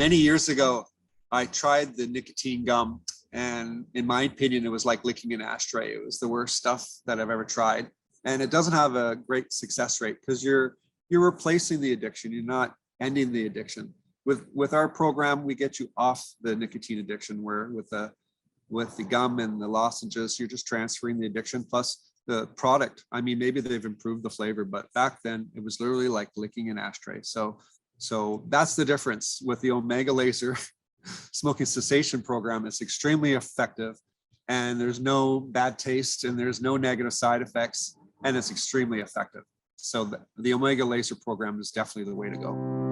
many years ago, I tried the nicotine gum, and in my opinion, it was like licking an ashtray. It was the worst stuff that I've ever tried. And it doesn't have a great success rate because you're replacing the addiction. You're not ending the addiction. With our program, we get you off the nicotine addiction, where with the gum and the lozenges, you're just transferring the addiction plus the product. I mean, maybe they've improved the flavor, but back then it was literally like licking an ashtray. So that's the difference with the Omega Laser smoking cessation program. It's extremely effective, and there's no bad taste and there's no negative side effects, and it's extremely effective. So the Omega Laser program is definitely the way to go.